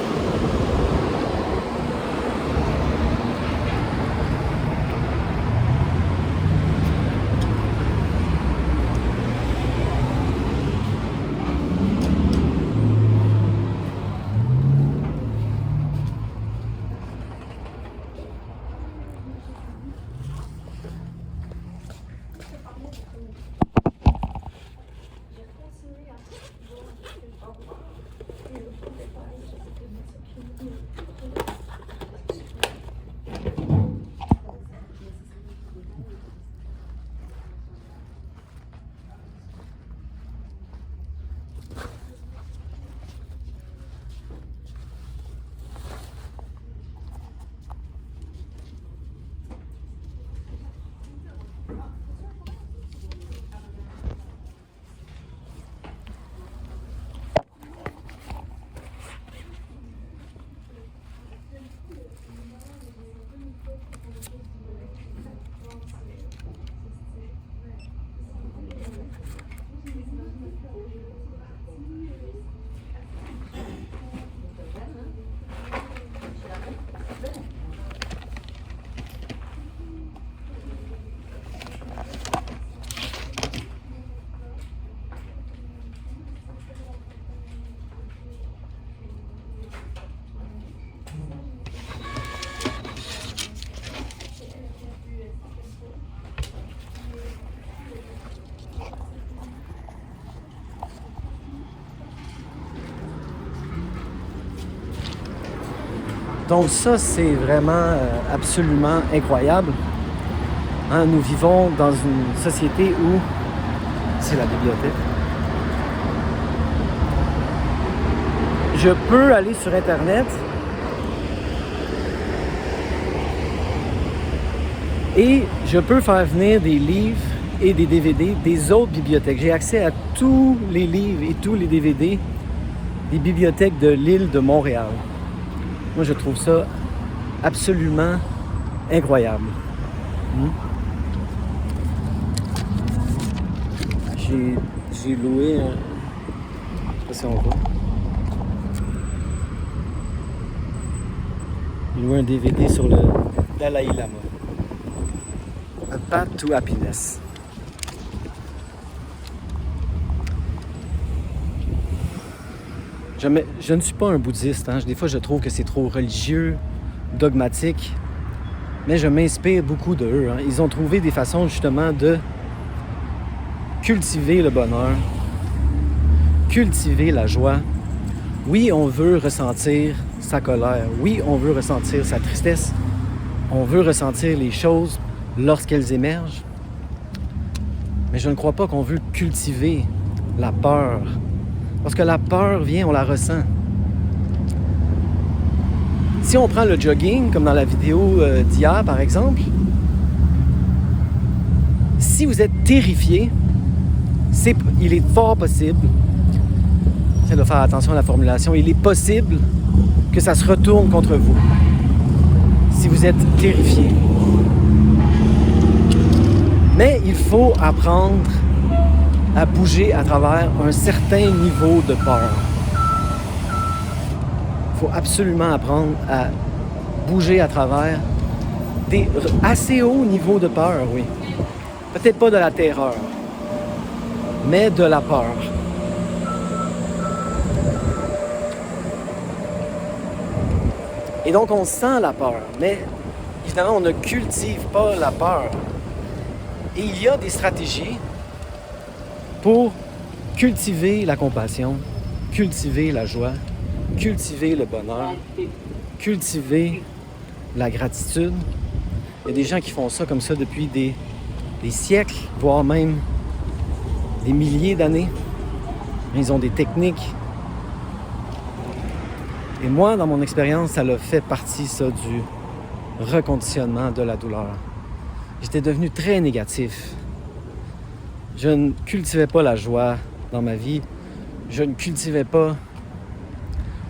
Donc ça, c'est vraiment absolument incroyable. Nous vivons dans une société où c'est la bibliothèque. Je peux aller sur Internet et je peux faire venir des livres et des DVD des autres bibliothèques. J'ai accès à tous les livres et tous les DVD des bibliothèques de l'île de Montréal. Moi, je trouve ça absolument incroyable. J'ai loué un... Je sais pas si on voit. J'ai loué un DVD sur le Dalai Lama. A Path to Happiness. Je ne suis pas un bouddhiste. Hein. Des fois, je trouve que c'est trop religieux, dogmatique. Mais je m'inspire beaucoup d'eux. Hein. Ils ont trouvé des façons justement de cultiver le bonheur, cultiver la joie. Oui, on veut ressentir sa colère. Oui, on veut ressentir sa tristesse. On veut ressentir les choses lorsqu'elles émergent. Mais je ne crois pas qu'on veut cultiver la peur. Parce que la peur vient, on la ressent. Si on prend le jogging, comme dans la vidéo d'hier par exemple, si vous êtes terrifié, il est fort possible, j'essaie de faire attention à la formulation, il est possible que ça se retourne contre vous. Si vous êtes terrifié. Mais il faut apprendre à bouger à travers un certain niveau de peur. Il faut absolument apprendre à bouger à travers des assez hauts niveaux de peur, oui. Peut-être pas de la terreur, mais de la peur. Et donc on sent la peur, mais évidemment on ne cultive pas la peur. Et il y a des stratégies pour cultiver la compassion, cultiver la joie, cultiver le bonheur, cultiver la gratitude. Il y a des gens qui font ça comme ça depuis des siècles, voire même des milliers d'années. Ils ont des techniques. Et moi, dans mon expérience, ça a fait partie, ça, du reconditionnement de la douleur. J'étais devenu très négatif. Je ne cultivais pas la joie dans ma vie. Je ne cultivais pas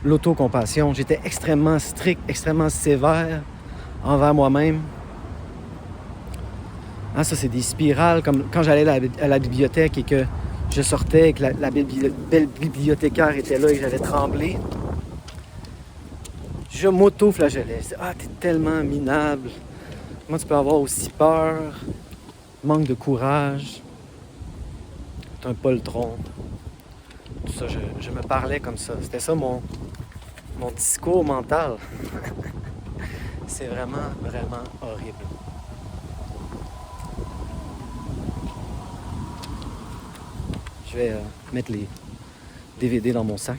l'autocompassion. J'étais extrêmement strict, extrêmement sévère envers moi-même. Ah, ça, c'est des spirales, comme quand j'allais à la bibliothèque et que je sortais et que la belle bibliothécaire était là et que j'avais tremblé. Je m'auto-flagellais. Je disais, ah, t'es tellement minable. Comment tu peux avoir aussi peur? Manque de courage. T'es un poltron. Tout ça, je me parlais comme ça. C'était ça mon discours mental. C'est vraiment, vraiment horrible. Je vais mettre les DVD dans mon sac.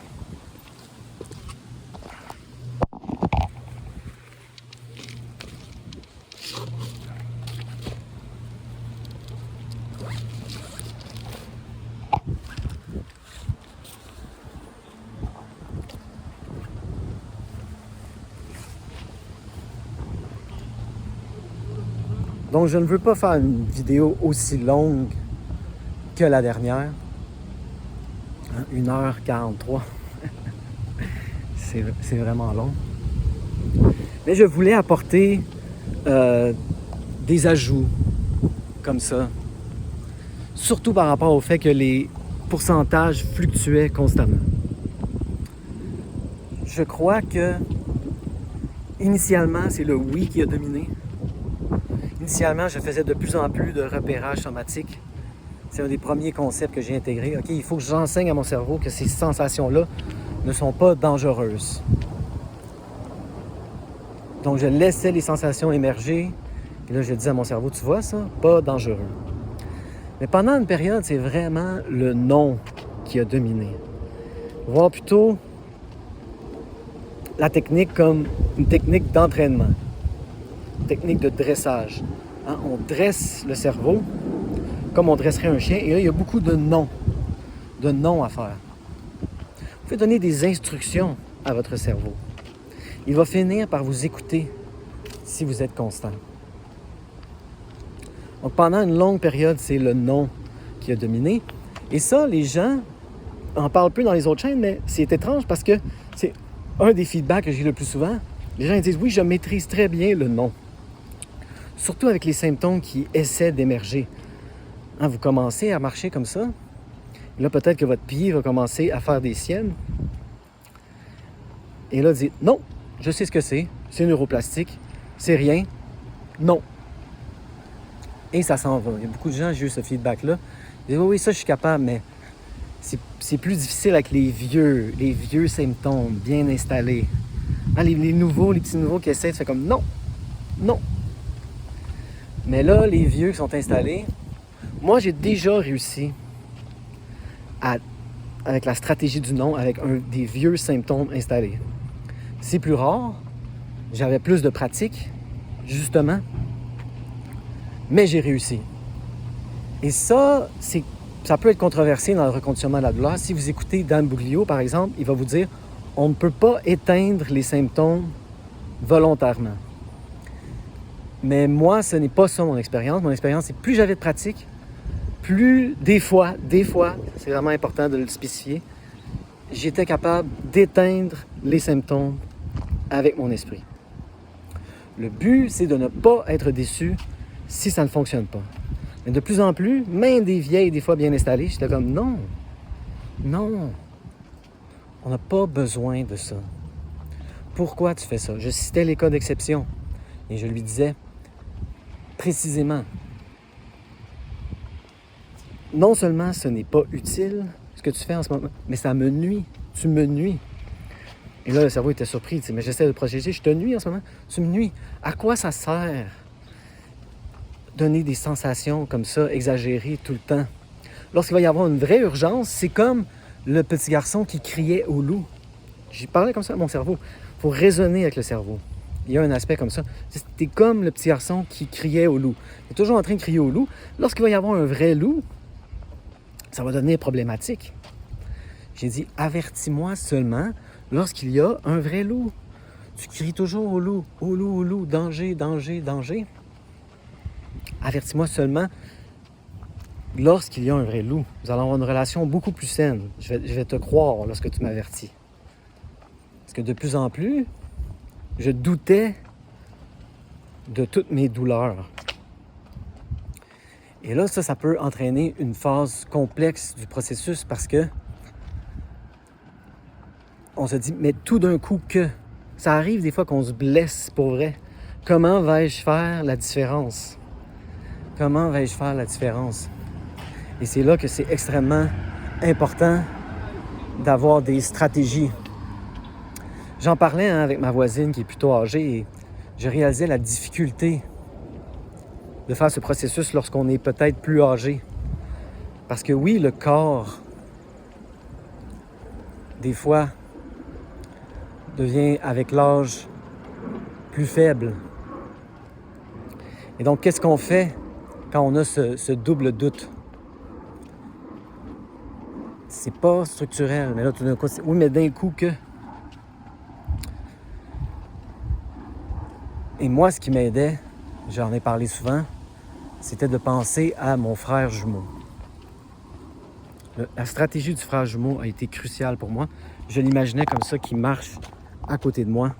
Donc, je ne veux pas faire une vidéo aussi longue que la dernière. 1h43. C'est vraiment long. Mais je voulais apporter des ajouts comme ça. Surtout par rapport au fait que les pourcentages fluctuaient constamment. Je crois que initialement, c'est le oui qui a dominé. Initialement, je faisais de plus en plus de repérage somatique. C'est un des premiers concepts que j'ai intégré. OK, il faut que j'enseigne à mon cerveau que ces sensations-là ne sont pas dangereuses. Donc, je laissais les sensations émerger. Et là, je disais à mon cerveau, tu vois ça? Pas dangereux. Mais pendant une période, c'est vraiment le non qui a dominé. Voir plutôt la technique comme une technique d'entraînement. Une technique de dressage. Hein? On dresse le cerveau comme on dresserait un chien. Et là, il y a beaucoup de non à faire. Vous pouvez donner des instructions à votre cerveau. Il va finir par vous écouter si vous êtes constant. Donc pendant une longue période, c'est le non qui a dominé. Et ça, les gens en parlent peu dans les autres chaînes, mais c'est étrange parce que c'est un des feedbacks que j'ai le plus souvent. Les gens ils disent « Oui, je maîtrise très bien le non. » Surtout avec les symptômes qui essaient d'émerger. Hein, vous commencez à marcher comme ça. Et là, peut-être que votre pied va commencer à faire des siennes. Et là, dites « Non, je sais ce que c'est neuroplastique, c'est rien, non. » Et ça s'en va. Il y a beaucoup de gens, j'ai eu ce feedback-là. Ils disent « Oui, ça, je suis capable, mais c'est plus difficile avec les vieux symptômes bien installés. Hein, les petits nouveaux qui essaient de faire comme non, non. » Mais là, les vieux qui sont installés, moi, j'ai déjà réussi avec la stratégie du non, avec des vieux symptômes installés. C'est plus rare, j'avais plus de pratique, justement, mais j'ai réussi. Et ça peut être controversé dans le reconditionnement de la douleur. Si vous écoutez Dan Buglio, par exemple, il va vous dire « On ne peut pas éteindre les symptômes volontairement. » Mais moi, ce n'est pas ça mon expérience. Mon expérience, c'est plus j'avais de pratique, plus des fois, c'est vraiment important de le spécifier, j'étais capable d'éteindre les symptômes avec mon esprit. Le but, c'est de ne pas être déçu si ça ne fonctionne pas. Mais de plus en plus, même des vieilles, des fois bien installées, j'étais comme non, on n'a pas besoin de ça. Pourquoi tu fais ça? Je citais les cas d'exception et je lui disais précisément, non seulement ce n'est pas utile ce que tu fais en ce moment, mais ça me nuit, tu me nuis. Et là, le cerveau était surpris, mais j'essaie de protéger, je te nuis en ce moment, tu me nuis. À quoi ça sert? Donner des sensations comme ça, exagérées tout le temps. Lorsqu'il va y avoir une vraie urgence, c'est comme le petit garçon qui criait au loup. J'y parlais comme ça à mon cerveau. Il faut raisonner avec le cerveau. Il y a un aspect comme ça. C'était comme le petit garçon qui criait au loup. Il est toujours en train de crier au loup. Lorsqu'il va y avoir un vrai loup, ça va devenir problématique. J'ai dit, avertis-moi seulement lorsqu'il y a un vrai loup. Tu cries toujours au loup, danger, danger, danger. Avertis-moi seulement lorsqu'il y a un vrai loup. Nous allons avoir une relation beaucoup plus saine. Je vais te croire lorsque tu m'avertis. Parce que de plus en plus, je doutais de toutes mes douleurs. Et là, ça peut entraîner une phase complexe du processus parce que on se dit, mais tout d'un coup que ça arrive des fois qu'on se blesse pour vrai. Comment vais-je faire la différence? Comment vais-je faire la différence? Et c'est là que c'est extrêmement important d'avoir des stratégies. J'en parlais avec ma voisine qui est plutôt âgée et je réalisais la difficulté de faire ce processus lorsqu'on est peut-être plus âgé. Parce que oui, le corps, des fois, devient avec l'âge plus faible. Et donc, qu'est-ce qu'on fait quand on a ce double doute? C'est pas structurel, mais là, tout d'un coup, oui, mais d'un coup que... Et moi, ce qui m'aidait, j'en ai parlé souvent, c'était de penser à mon frère jumeau. La stratégie du frère jumeau a été cruciale pour moi. Je l'imaginais comme ça, qui marche à côté de moi.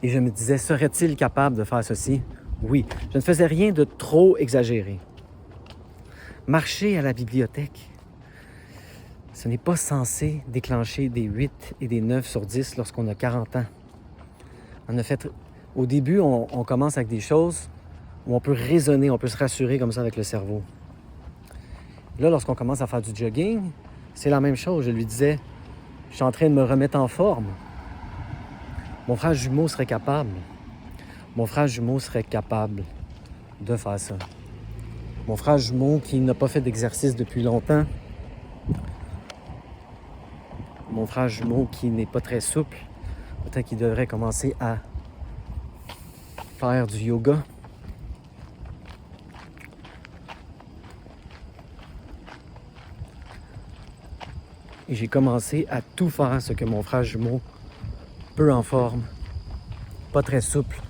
Et je me disais, serait-il capable de faire ceci? Oui. Je ne faisais rien de trop exagéré. Marcher à la bibliothèque, ce n'est pas censé déclencher des 8 et des 9 sur 10 lorsqu'on a 40 ans. En fait, au début, on commence avec des choses où on peut raisonner, on peut se rassurer comme ça avec le cerveau. Là, lorsqu'on commence à faire du jogging, c'est la même chose. Je lui disais, je suis en train de me remettre en forme. Mon frère jumeau serait capable. Mon frère jumeau serait capable de faire ça. Mon frère jumeau qui n'a pas fait d'exercice depuis longtemps. Mon frère jumeau qui n'est pas très souple. Peut-être qu'il devrait commencer à faire du yoga. Et j'ai commencé à tout faire ce que mon frère jumeau, peu en forme, pas très souple,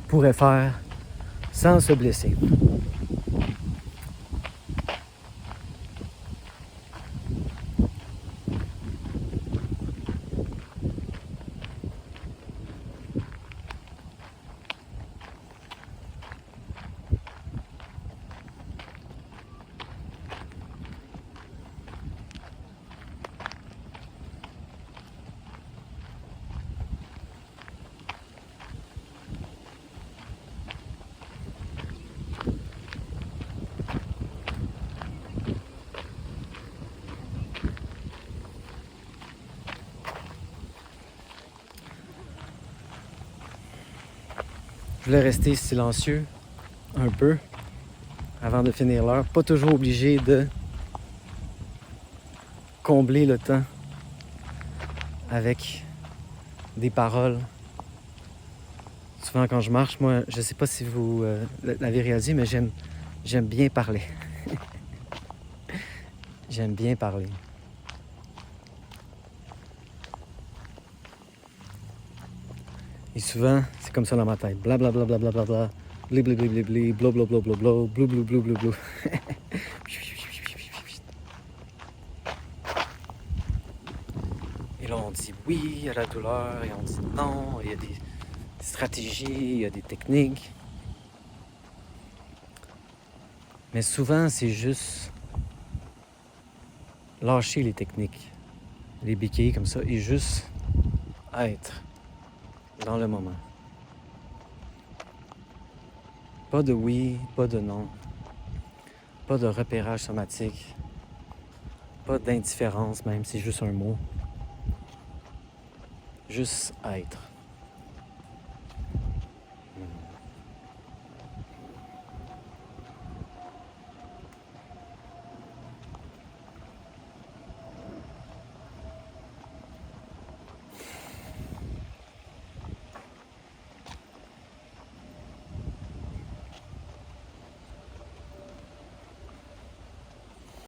pourrait faire sans se blesser. Je voulais rester silencieux un peu avant de finir l'heure. Pas toujours obligé de combler le temps avec des paroles. Souvent quand je marche, moi, je sais pas si vous l'avez réalisé, mais j'aime bien parler. J'aime bien parler. Et souvent, c'est comme ça dans ma tête. Bla bla bla bla bla bla bla. Bli bli bli bli bli. Bla bla bla bla bla. Blou blou blou blou blou. Et là, on dit oui à la douleur et on dit non. Il y a des stratégies, il y a des techniques. Mais souvent, c'est juste lâcher les techniques, les béquilles comme ça, et juste être dans le moment. Pas de oui, pas de non, pas de repérage somatique, pas d'indifférence même, c'est juste un mot. Juste être.